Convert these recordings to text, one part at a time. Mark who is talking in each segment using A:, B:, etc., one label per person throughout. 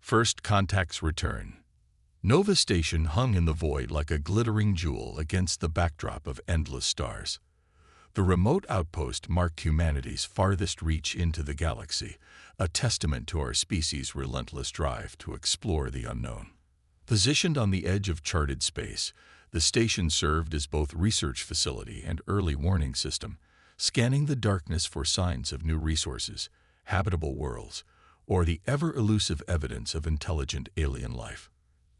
A: First contact's return. Nova Station hung in the void like a glittering jewel against the backdrop of endless stars. The remote outpost marked humanity's farthest reach into the galaxy, a testament to our species' relentless drive to explore the unknown. Positioned on the edge of charted space, the station served as both research facility and early warning system, scanning the darkness for signs of new resources, habitable worlds, or the ever-elusive evidence of intelligent alien life.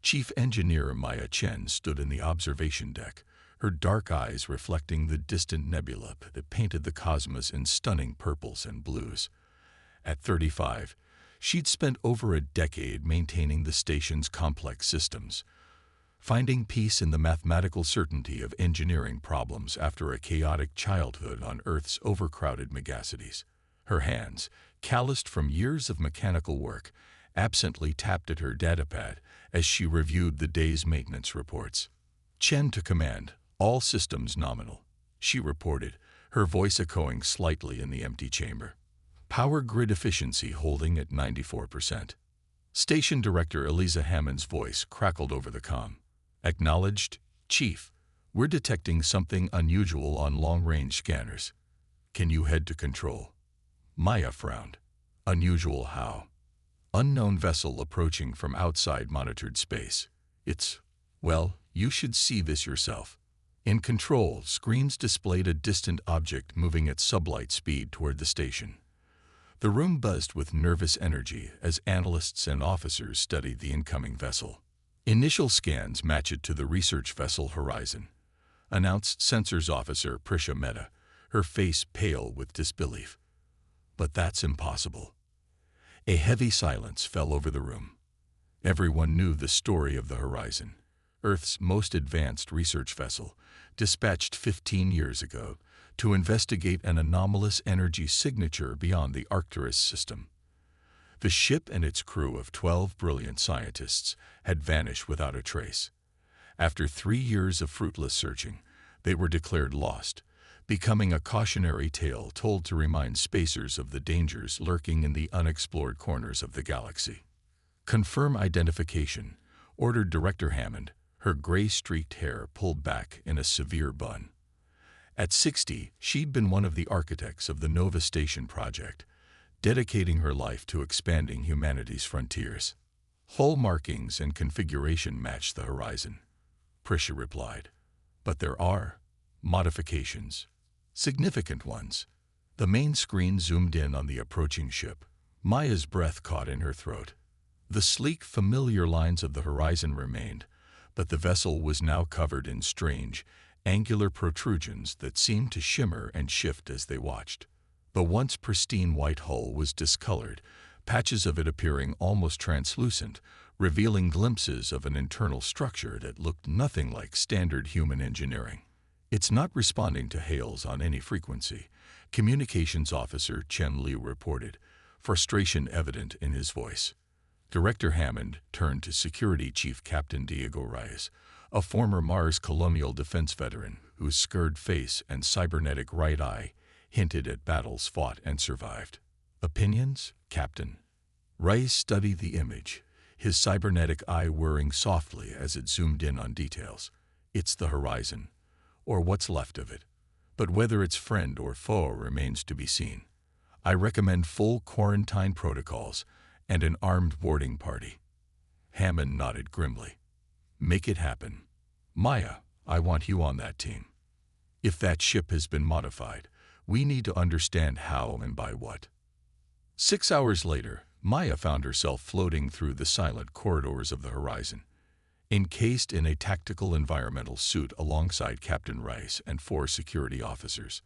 A: Chief Engineer Maya Chen stood in the observation deck, her dark eyes reflecting the distant nebula that painted the cosmos in stunning purples and blues. At 35, she'd spent over a decade maintaining the station's complex systems, finding peace in the mathematical certainty of engineering problems after a chaotic childhood on Earth's overcrowded megacities. Her hands, calloused from years of mechanical work, absently tapped at her datapad as she reviewed the day's maintenance reports. Chen to command, all systems nominal, she reported, her voice echoing slightly in the empty chamber. Power grid efficiency holding at 94%. Station Director Eliza Hammond's voice crackled over the comm. Acknowledged, Chief. We're detecting something unusual on long-range scanners. Can you head to control? Maya frowned. Unusual how? Unknown vessel approaching from outside monitored space. Well, you should see this yourself. In control, screens displayed a distant object moving at sublight speed toward the station. The room buzzed with nervous energy as analysts and officers studied the incoming vessel. Initial scans match it to the research vessel Horizon, announced Sensors Officer Prisha Mehta, her face pale with disbelief. But that's impossible. A heavy silence fell over the room. Everyone knew the story of the Horizon, Earth's most advanced research vessel, dispatched 15 years ago to investigate an anomalous energy signature beyond the Arcturus system. The ship and its crew of 12 brilliant scientists had vanished without a trace. After 3 years of fruitless searching, they were declared lost, becoming a cautionary tale told to remind spacers of the dangers lurking in the unexplored corners of the galaxy. Confirm identification, ordered Director Hammond, her gray-streaked hair pulled back in a severe bun. At 60, she'd been one of the architects of the Nova Station project, dedicating her life to expanding humanity's frontiers. Hull markings and configuration match the Horizon, Prisha replied. But there are modifications, significant ones. The main screen zoomed in on the approaching ship. Maya's breath caught in her throat. The sleek, familiar lines of the Horizon remained, but the vessel was now covered in strange, angular protrusions that seemed to shimmer and shift as they watched. The once pristine white hull was discolored, patches of it appearing almost translucent, revealing glimpses of an internal structure that looked nothing like standard human engineering. It's not responding to hails on any frequency, Communications Officer Chen Liu reported, frustration evident in his voice. Director Hammond turned to Security Chief Captain Diego Reyes, a former Mars colonial defense veteran whose scarred face and cybernetic right eye hinted at battles fought and survived. Opinions, Captain? Reyes studied the image, his cybernetic eye whirring softly as it zoomed in on details. It's the Horizon, or what's left of it. But whether it's friend or foe remains to be seen. I recommend full quarantine protocols and an armed boarding party. Hammond nodded grimly. Make it happen. Maya, I want you on that team. If that ship has been modified, we need to understand how and by what. 6 hours later, Maya found herself floating through the silent corridors of the Horizon, encased in a tactical environmental suit alongside Captain Rice and 4 security officers.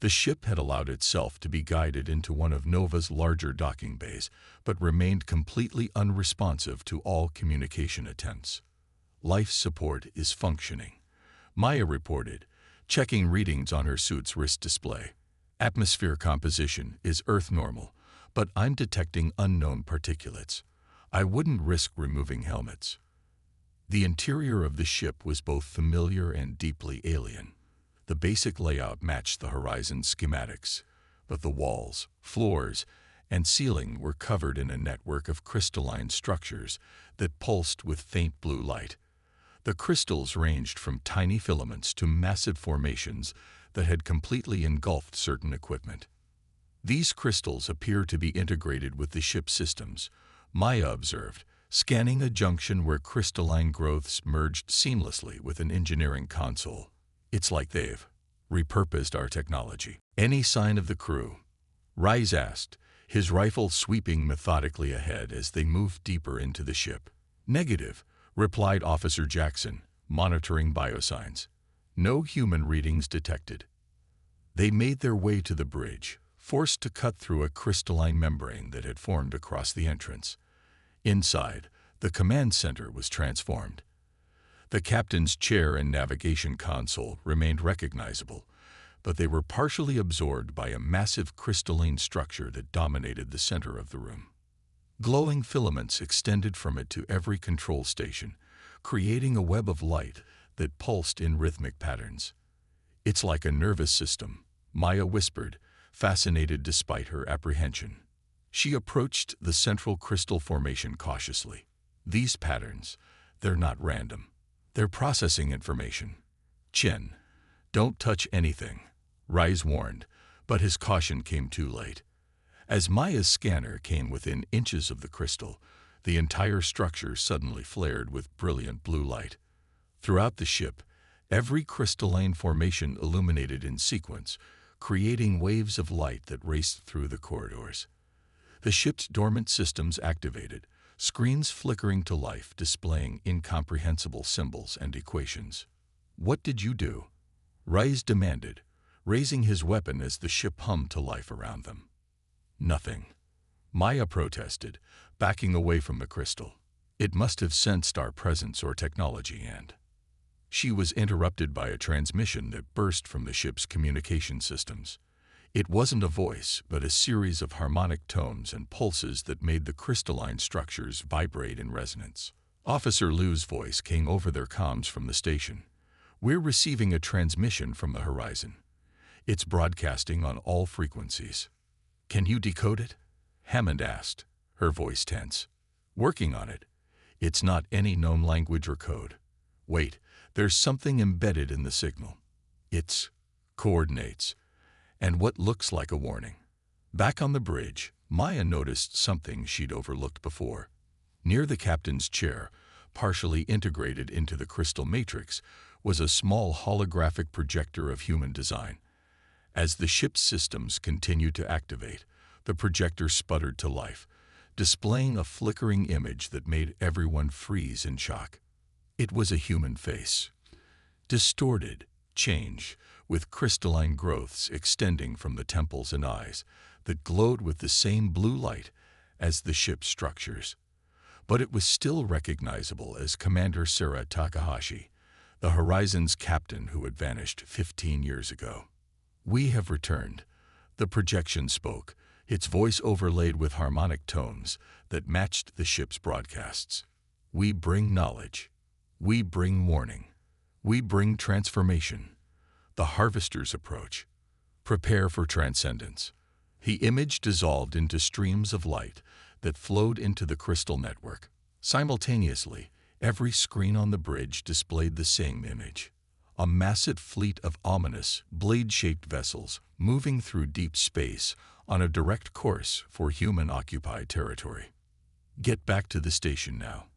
A: The ship had allowed itself to be guided into one of Nova's larger docking bays, but remained completely unresponsive to all communication attempts. Life support is functioning, Maya reported, checking readings on her suit's wrist display. Atmosphere composition is Earth normal, but I'm detecting unknown particulates. I wouldn't risk removing helmets. The interior of the ship was both familiar and deeply alien. The basic layout matched the Horizon schematics, but the walls, floors, and ceiling were covered in a network of crystalline structures that pulsed with faint blue light. The crystals ranged from tiny filaments to massive formations that had completely engulfed certain equipment. These crystals appear to be integrated with the ship's systems, Maya observed, scanning a junction where crystalline growths merged seamlessly with an engineering console. It's like they've repurposed our technology. Any sign of the crew? Rise asked, his rifle sweeping methodically ahead as they moved deeper into the ship. Negative, replied Officer Jackson, monitoring biosigns. No human readings detected. They made their way to the bridge, forced to cut through a crystalline membrane that had formed across the entrance. Inside, the command center was transformed. The captain's chair and navigation console remained recognizable, but they were partially absorbed by a massive crystalline structure that dominated the center of the room. Glowing filaments extended from it to every control station, creating a web of light that pulsed in rhythmic patterns. It's like a nervous system, Maya whispered, fascinated despite her apprehension. She approached the central crystal formation cautiously. These patterns, they're not random. They're processing information. Chen, don't touch anything, Rise warned, but his caution came too late. As Maya's scanner came within inches of the crystal, the entire structure suddenly flared with brilliant blue light. Throughout the ship, every crystalline formation illuminated in sequence, creating waves of light that raced through the corridors. The ship's dormant systems activated, screens flickering to life, displaying incomprehensible symbols and equations. "What did you do?" Rise demanded, raising his weapon as the ship hummed to life around them. "Nothing," Maya protested, backing away from the crystal. "It must have sensed our presence or technology and—" She was interrupted by a transmission that burst from the ship's communication systems. It wasn't a voice, but a series of harmonic tones and pulses that made the crystalline structures vibrate in resonance. Officer Liu's voice came over their comms from the station. "We're receiving a transmission from the horizon. It's broadcasting on all frequencies." "Can you decode it?" Hammond asked, her voice tense. "Working on it. It's not any known language or code. Wait, there's something embedded in the signal. It's coordinates, and what looks like a warning." Back on the bridge, Maya noticed something she'd overlooked before. Near the captain's chair, partially integrated into the crystal matrix, was a small holographic projector of human design. As the ship's systems continued to activate, the projector sputtered to life, displaying a flickering image that made everyone freeze in shock. It was a human face. Distorted, changed, with crystalline growths extending from the temples and eyes that glowed with the same blue light as the ship's structures. But it was still recognizable as Commander Sara Takahashi, the Horizon's captain who had vanished 15 years ago. "We have returned," the projection spoke, its voice overlaid with harmonic tones that matched the ship's broadcasts. "We bring knowledge. We bring warning. We bring transformation. The harvester's approach. Prepare for transcendence." The image dissolved into streams of light that flowed into the crystal network. Simultaneously, every screen on the bridge displayed the same image. A massive fleet of ominous, blade-shaped vessels moving through deep space on a direct course for human-occupied territory. "Get back to the station now,"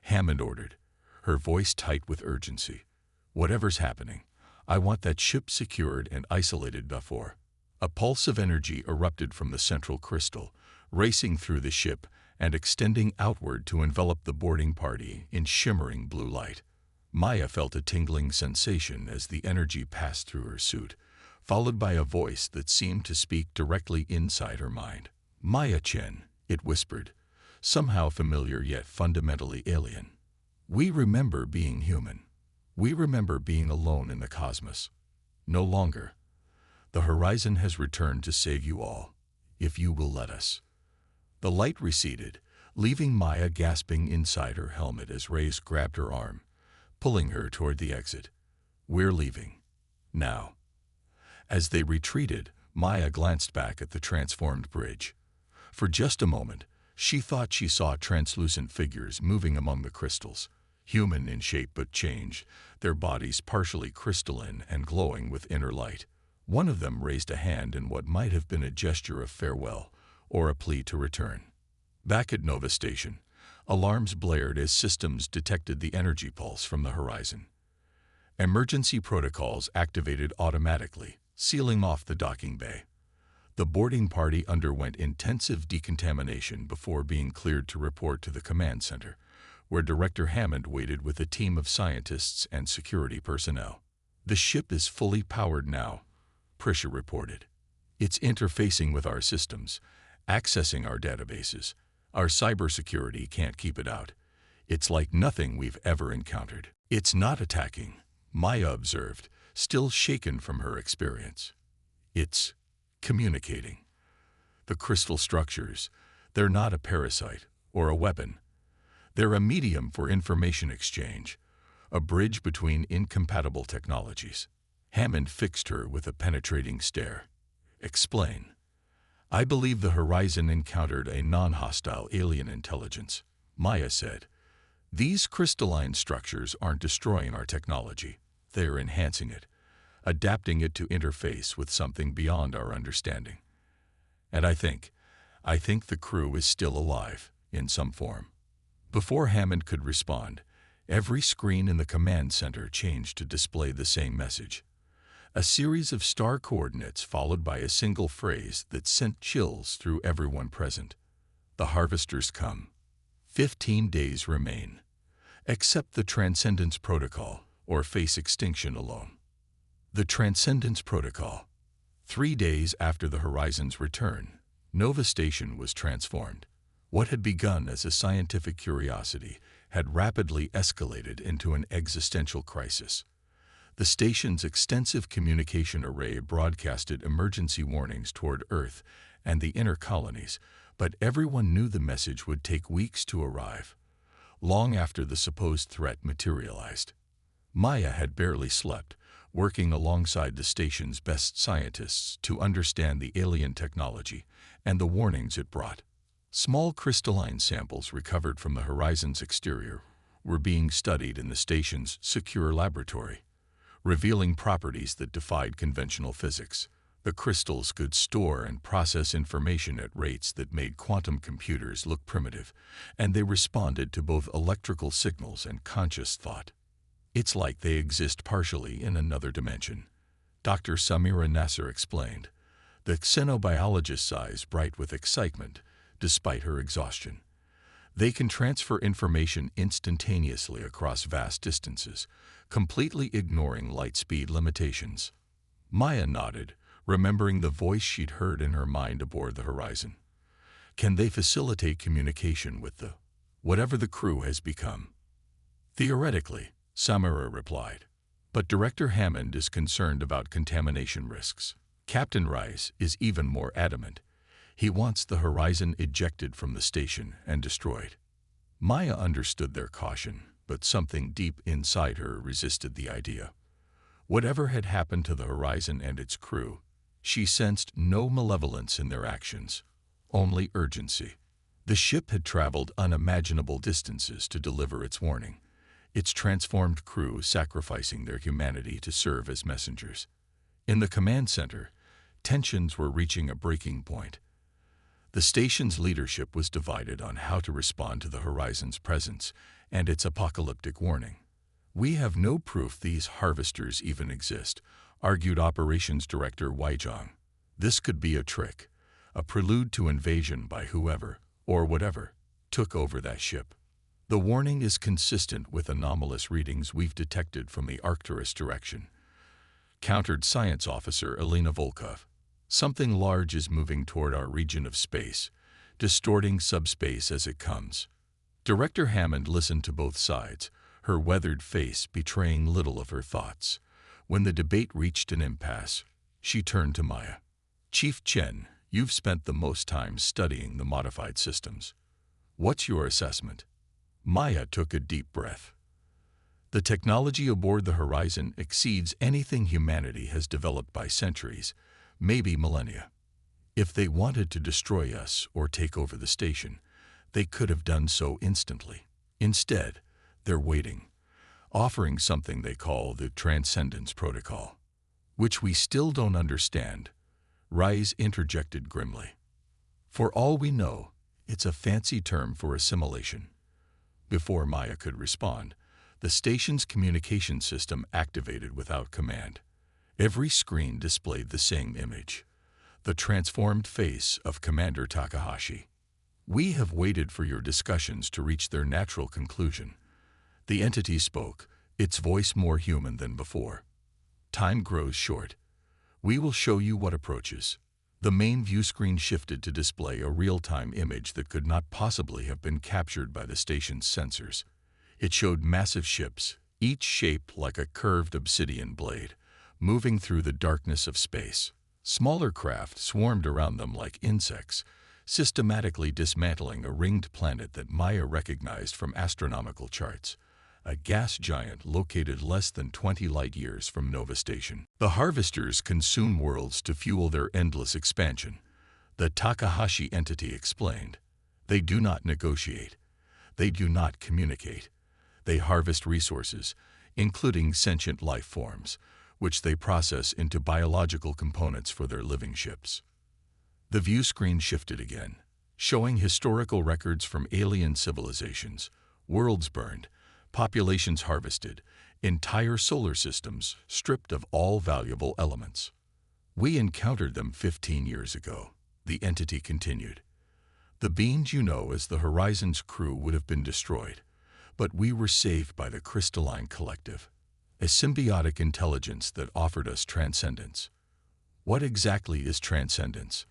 A: Hammond ordered, her voice tight with urgency. "Whatever's happening, I want that ship secured and isolated before." A pulse of energy erupted from the central crystal, racing through the ship and extending outward to envelop the boarding party in shimmering blue light. Maya felt a tingling sensation as the energy passed through her suit, followed by a voice that seemed to speak directly inside her mind. "Maya Chen," it whispered, somehow familiar yet fundamentally alien. "We remember being human. We remember being alone in the cosmos. No longer. The Horizon has returned to save you all, if you will let us." The light receded, leaving Maya gasping inside her helmet as Reyes grabbed her arm, pulling her toward the exit. "We're leaving. Now." As they retreated, Maya glanced back at the transformed bridge. For just a moment, she thought she saw translucent figures moving among the crystals, human in shape but changed, their bodies partially crystalline and glowing with inner light. One of them raised a hand in what might have been a gesture of farewell or a plea to return. Back at Nova Station, alarms blared as systems detected the energy pulse from the horizon. Emergency protocols activated automatically, sealing off the docking bay. The boarding party underwent intensive decontamination before being cleared to report to the command center, where Director Hammond waited with a team of scientists and security personnel. "The ship is fully powered now," Prisha reported. "It's interfacing with our systems, accessing our databases. Our cybersecurity can't keep it out. It's like nothing we've ever encountered." "It's not attacking," Maya observed, still shaken from her experience. "It's communicating. The crystal structures, they're not a parasite or a weapon. They're a medium for information exchange, a bridge between incompatible technologies." Hammond fixed her with a penetrating stare. "Explain." "I believe the Horizon encountered a non-hostile alien intelligence," Maya said. "These crystalline structures aren't destroying our technology. They're enhancing it, adapting it to interface with something beyond our understanding. And I think the crew is still alive, in some form." Before Hammond could respond, every screen in the command center changed to display the same message. A series of star coordinates followed by a single phrase that sent chills through everyone present. "The harvesters come. 15 days remain. Accept the Transcendence Protocol or face extinction alone." The Transcendence Protocol. 3 days after the Horizon's return, Nova Station was transformed. What had begun as a scientific curiosity had rapidly escalated into an existential crisis. The station's extensive communication array broadcasted emergency warnings toward Earth and the inner colonies, but everyone knew the message would take weeks to arrive, long after the supposed threat materialized. Maya had barely slept, working alongside the station's best scientists to understand the alien technology and the warnings it brought. Small crystalline samples recovered from the Horizon's exterior were being studied in the station's secure laboratory, revealing properties that defied conventional physics. The crystals could store and process information at rates that made quantum computers look primitive, and they responded to both electrical signals and conscious thought. "It's like they exist partially in another dimension," Dr. Samira Nasser explained. The xenobiologist's eyes bright with excitement, despite her exhaustion. "They can transfer information instantaneously across vast distances, completely ignoring light speed limitations." Maya nodded, remembering the voice she'd heard in her mind aboard the Horizon. "Can they facilitate communication with whatever the crew has become?" "Theoretically," Samira replied. "But Director Hammond is concerned about contamination risks. Captain Rice is even more adamant. He wants the Horizon ejected from the station and destroyed." Maya understood their caution, but something deep inside her resisted the idea. Whatever had happened to the Horizon and its crew, she sensed no malevolence in their actions, only urgency. The ship had traveled unimaginable distances to deliver its warning, its transformed crew sacrificing their humanity to serve as messengers. In the command center, tensions were reaching a breaking point. The station's leadership was divided on how to respond to the Horizon's presence and its apocalyptic warning. "We have no proof these harvesters even exist," argued Operations Director Weijong. "This could be a trick, a prelude to invasion by whoever, or whatever, took over that ship. The warning is consistent with anomalous readings we've detected from the Arcturus direction," countered Science Officer Elena Volkov. "Something large is moving toward our region of space, distorting subspace as it comes." Director Hammond listened to both sides, her weathered face betraying little of her thoughts. When the debate reached an impasse, she turned to Maya. "Chief Chen, you've spent the most time studying the modified systems. What's your assessment?" Maya took a deep breath. "The technology aboard the Horizon exceeds anything humanity has developed by centuries, maybe millennia. If they wanted to destroy us or take over the station, they could have done so instantly. Instead, they're waiting, offering something they call the Transcendence Protocol, which we still don't understand, Rise interjected grimly. For all we know, it's a fancy term for assimilation. Before Maya could respond, the station's communication system activated without command. Every screen displayed the same image, the transformed face of Commander Takahashi. We have waited for your discussions to reach their natural conclusion. The entity spoke, its voice more human than before. Time grows short. We will show you what approaches. The main view screen shifted to display a real-time image that could not possibly have been captured by the station's sensors. It showed massive ships, each shaped like a curved obsidian blade, moving through the darkness of space. Smaller craft swarmed around them like insects, systematically dismantling a ringed planet that Maya recognized from astronomical charts, a gas giant located less than 20 light-years from Nova Station. The harvesters consume worlds to fuel their endless expansion, the Takahashi entity explained. They do not negotiate. They do not communicate. They harvest resources, including sentient life forms, which they process into biological components for their living ships. The view screen shifted again, showing historical records from alien civilizations, worlds burned, populations harvested, entire solar systems stripped of all valuable elements. We encountered them 15 years ago, the entity continued. The beings you know as the Horizon's crew would have been destroyed, but we were saved by the Crystalline Collective, a symbiotic intelligence that offered us transcendence. What exactly is transcendence?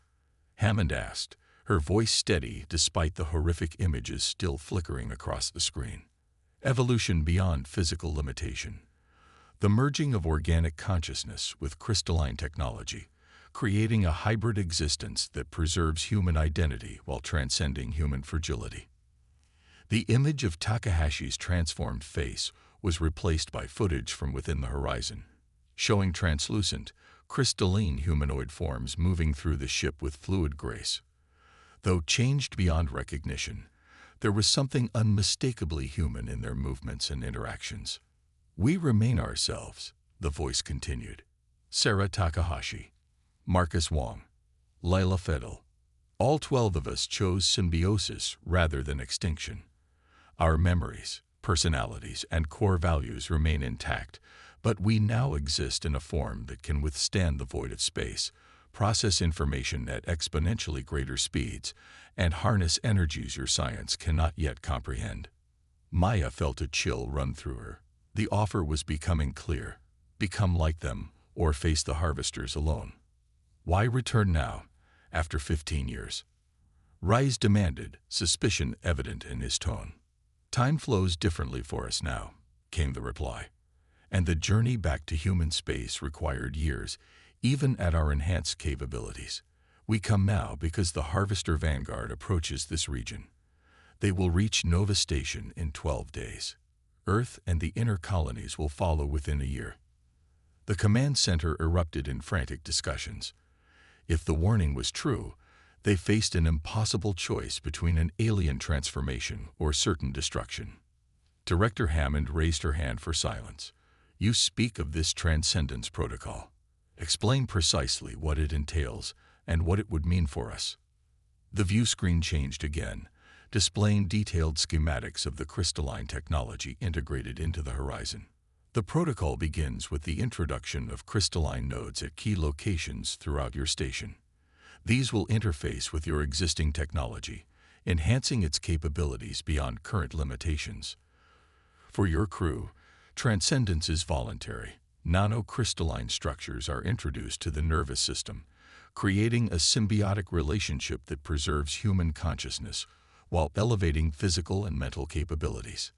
A: Hammond asked, her voice steady despite the horrific images still flickering across the screen. Evolution beyond physical limitation. The merging of organic consciousness with crystalline technology, creating a hybrid existence that preserves human identity while transcending human fragility. The image of Takahashi's transformed face was replaced by footage from within the horizon, showing translucent, crystalline humanoid forms moving through the ship with fluid grace. Though changed beyond recognition, there was something unmistakably human in their movements and interactions. We remain ourselves, the voice continued. Sarah Takahashi, Marcus Wong, Lila Fedel. All 12 of us chose symbiosis rather than extinction. Our memories, personalities, and core values remain intact, but we now exist in a form that can withstand the void of space, process information at exponentially greater speeds, and harness energies your science cannot yet comprehend. Maya felt a chill run through her. The offer was becoming clear. Become like them, or face the harvesters alone. Why return now, after 15 years? Rise demanded, suspicion evident in his tone. Time flows differently for us now, came the reply. And the journey back to human space required years, even at our enhanced capabilities. We come now because the Harvester Vanguard approaches this region. They will reach Nova Station in 12 days. Earth and the inner colonies will follow within a year. The command center erupted in frantic discussions. If the warning was true, they faced an impossible choice between an alien transformation or certain destruction. Director Hammond raised her hand for silence. You speak of this Transcendence Protocol. Explain precisely what it entails and what it would mean for us. The view screen changed again, displaying detailed schematics of the crystalline technology integrated into the horizon. The protocol begins with the introduction of crystalline nodes at key locations throughout your station. These will interface with your existing technology, enhancing its capabilities beyond current limitations. For your crew, transcendence is voluntary. Nanocrystalline structures are introduced to the nervous system, creating a symbiotic relationship that preserves human consciousness while elevating physical and mental capabilities.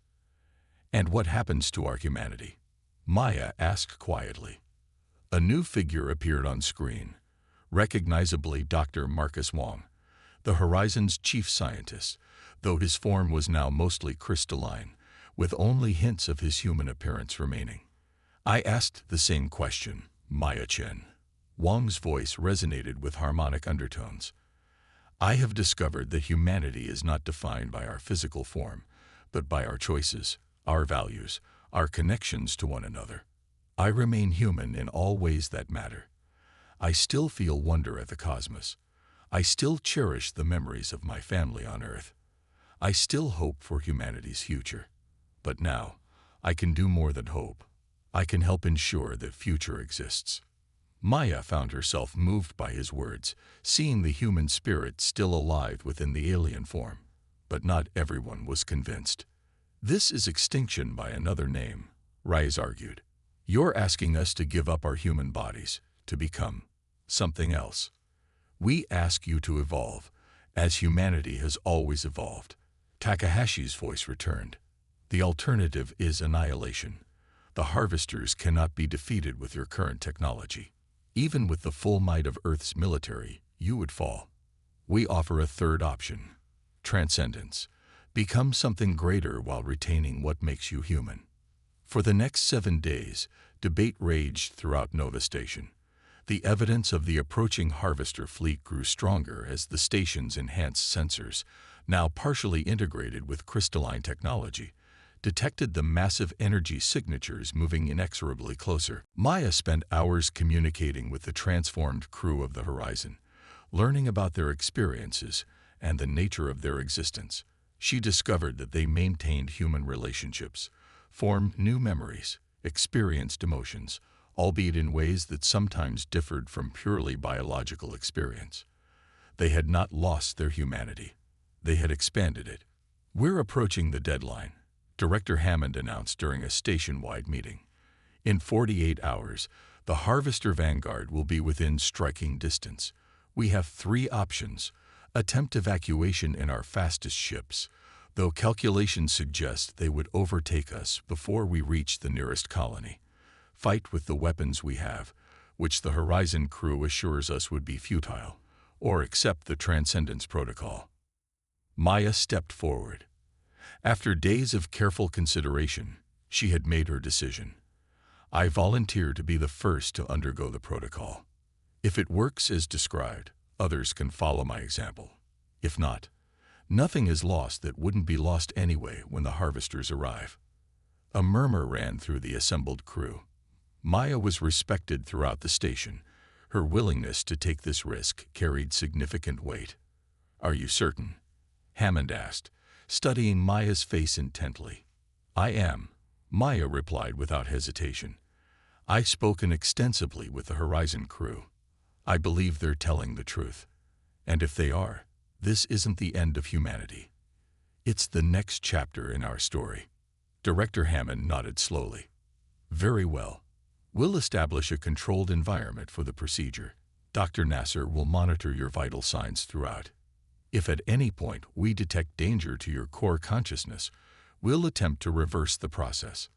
A: And what happens to our humanity? Maya asked quietly. A new figure appeared on screen, recognizably Dr. Marcus Wong, the Horizon's chief scientist, though his form was now mostly crystalline, with only hints of his human appearance remaining. I asked the same question, Maya Chen. Wang's voice resonated with harmonic undertones. I have discovered that humanity is not defined by our physical form, but by our choices, our values, our connections to one another. I remain human in all ways that matter. I still feel wonder at the cosmos. I still cherish the memories of my family on Earth. I still hope for humanity's future. But now, I can do more than hope. I can help ensure that future exists. Maya found herself moved by his words, seeing the human spirit still alive within the alien form. But not everyone was convinced. This is extinction by another name, Rise argued. You're asking us to give up our human bodies, to become something else. We ask you to evolve, as humanity has always evolved. Takahashi's voice returned. The alternative is annihilation. The harvesters cannot be defeated with your current technology. Even with the full might of Earth's military, you would fall. We offer a third option. Transcendence. Become something greater while retaining what makes you human. For the next 7 days, debate raged throughout Nova Station. The evidence of the approaching harvester fleet grew stronger as the station's enhanced sensors, now partially integrated with crystalline technology, detected the massive energy signatures moving inexorably closer. Maya spent hours communicating with the transformed crew of the Horizon, learning about their experiences and the nature of their existence. She discovered that they maintained human relationships, formed new memories, experienced emotions, albeit in ways that sometimes differed from purely biological experience. They had not lost their humanity. They had expanded it. We're approaching the deadline, Director Hammond announced during a station-wide meeting. In 48 hours, the Harvester Vanguard will be within striking distance. We have 3 options. Attempt evacuation in our fastest ships, though calculations suggest they would overtake us before we reach the nearest colony. Fight with the weapons we have, which the Horizon crew assures us would be futile, or accept the Transcendence Protocol. Maya stepped forward. After days of careful consideration, she had made her decision. I volunteer to be the first to undergo the protocol. If it works as described, others can follow my example. If not, nothing is lost that wouldn't be lost anyway when the harvesters arrive. A murmur ran through the assembled crew. Maya was respected throughout the station. Her willingness to take this risk carried significant weight. Are you certain? Hammond asked, studying Maya's face intently. I am, Maya replied without hesitation. I've spoken extensively with the Horizon crew. I believe they're telling the truth. And if they are, this isn't the end of humanity. It's the next chapter in our story. Director Hammond nodded slowly. Very well. We'll establish a controlled environment for the procedure. Dr. Nasser will monitor your vital signs throughout. If at any point we detect danger to your core consciousness, we'll attempt to reverse the process.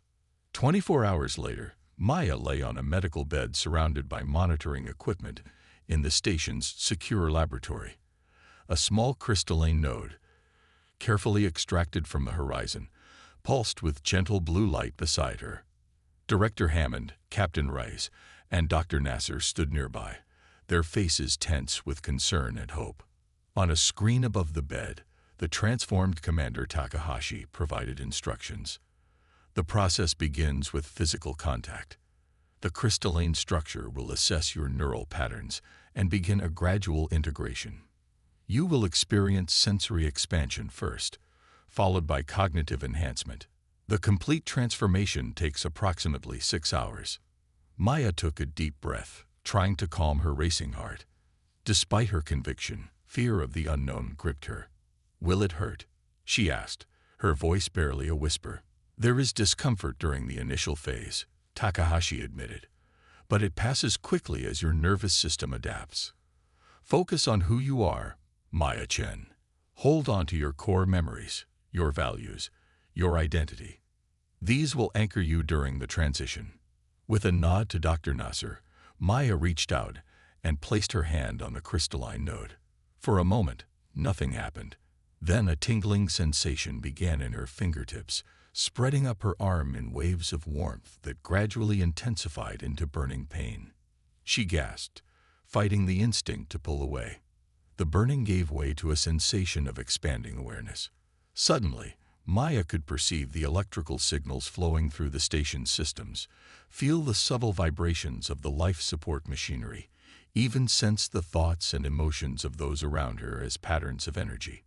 A: 24 hours later, Maya lay on a medical bed surrounded by monitoring equipment in the station's secure laboratory. A small crystalline node, carefully extracted from the Horizon, pulsed with gentle blue light beside her. Director Hammond, Captain Rice, and Dr. Nasser stood nearby, their faces tense with concern and hope. On a screen above the bed, the transformed Commander Takahashi provided instructions. The process begins with physical contact. The crystalline structure will assess your neural patterns and begin a gradual integration. You will experience sensory expansion first, followed by cognitive enhancement. The complete transformation takes approximately 6 hours. Maya took a deep breath, trying to calm her racing heart. Despite her conviction, fear of the unknown gripped her. Will it hurt? She asked, her voice barely a whisper. There is discomfort during the initial phase, Takahashi admitted, but it passes quickly as your nervous system adapts. Focus on who you are, Maya-Chen. Hold on to your core memories, your values, your identity. These will anchor you during the transition. With a nod to Dr. Nasser, Maya reached out and placed her hand on the crystalline node. For a moment, nothing happened. Then a tingling sensation began in her fingertips, spreading up her arm in waves of warmth that gradually intensified into burning pain. She gasped, fighting the instinct to pull away. The burning gave way to a sensation of expanding awareness. Suddenly, Maya could perceive the electrical signals flowing through the station's systems, feel the subtle vibrations of the life support machinery, even sense the thoughts and emotions of those around her as patterns of energy.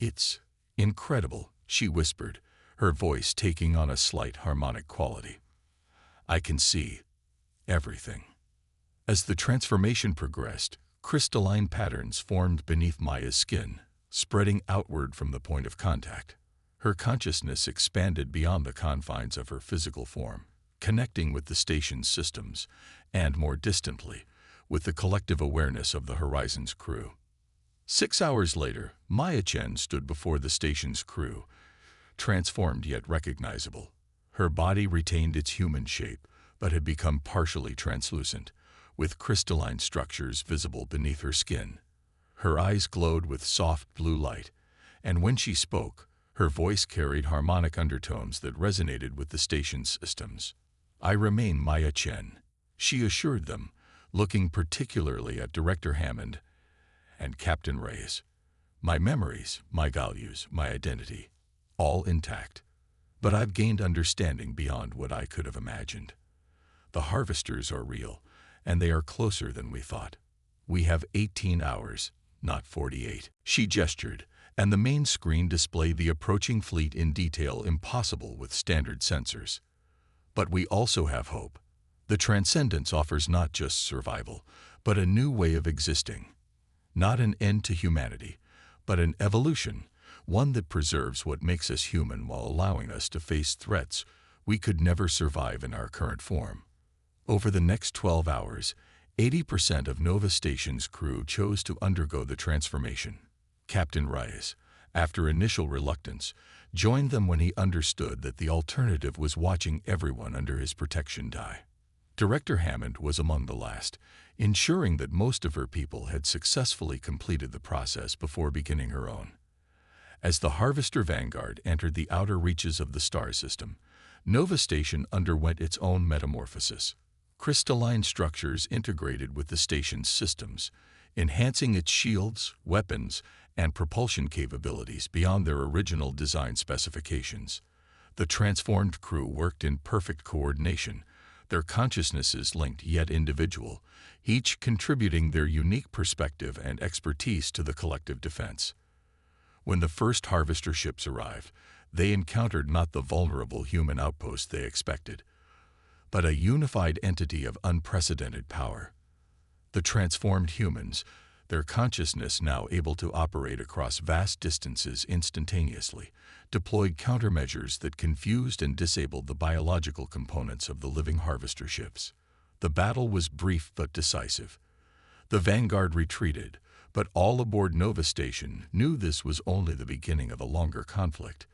A: "It's incredible," she whispered, her voice taking on a slight harmonic quality. "I can see everything." As the transformation progressed, crystalline patterns formed beneath Maya's skin, spreading outward from the point of contact. Her consciousness expanded beyond the confines of her physical form, connecting with the station's systems, and more distantly, with the collective awareness of the Horizon's crew. 6 hours later, Maya Chen stood before the station's crew, transformed yet recognizable. Her body retained its human shape, but had become partially translucent, with crystalline structures visible beneath her skin. Her eyes glowed with soft blue light, and when she spoke, her voice carried harmonic undertones that resonated with the station's systems. "I remain Maya Chen," she assured them, looking particularly at Director Hammond and Captain Reyes. "My memories, my values, my identity, all intact. But I've gained understanding beyond what I could have imagined. The harvesters are real, and they are closer than we thought. We have 18 hours, not 48. She gestured, and the main screen displayed the approaching fleet in detail impossible with standard sensors. "But we also have hope. The Transcendence offers not just survival, but a new way of existing. Not an end to humanity, but an evolution, one that preserves what makes us human while allowing us to face threats we could never survive in our current form." Over the next 12 hours, 80% of Nova Station's crew chose to undergo the transformation. Captain Reyes, after initial reluctance, joined them when he understood that the alternative was watching everyone under his protection die. Director Hammond was among the last, ensuring that most of her people had successfully completed the process before beginning her own. As the Harvester Vanguard entered the outer reaches of the star system, Nova Station underwent its own metamorphosis. Crystalline structures integrated with the station's systems, enhancing its shields, weapons, and propulsion capabilities beyond their original design specifications. The transformed crew worked in perfect coordination, their consciousnesses linked yet individual, each contributing their unique perspective and expertise to the collective defense. When the first harvester ships arrived, they encountered not the vulnerable human outpost they expected, but a unified entity of unprecedented power. The transformed humans, their consciousness now able to operate across vast distances instantaneously, deployed countermeasures that confused and disabled the biological components of the living harvester ships. The battle was brief but decisive. The Vanguard retreated, but all aboard Nova Station knew this was only the beginning of a longer conflict.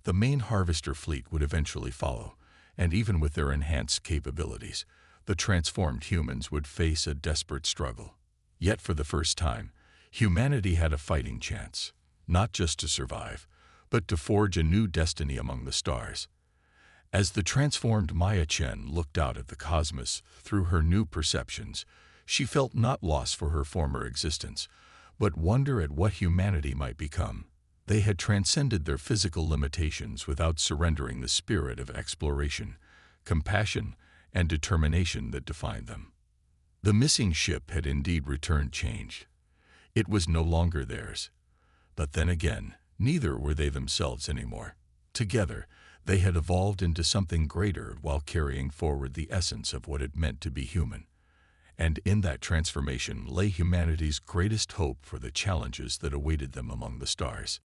A: The main harvester fleet would eventually follow, and even with their enhanced capabilities, the transformed humans would face a desperate struggle. Yet for the first time, humanity had a fighting chance, not just to survive, but to forge a new destiny among the stars. As the transformed Maya Chen looked out at the cosmos through her new perceptions, she felt not loss for her former existence, but wonder at what humanity might become. They had transcended their physical limitations without surrendering the spirit of exploration, compassion, and determination that defined them. The missing ship had indeed returned changed. It was no longer theirs. But then again, neither were they themselves anymore. Together, they had evolved into something greater while carrying forward the essence of what it meant to be human. And in that transformation lay humanity's greatest hope for the challenges that awaited them among the stars.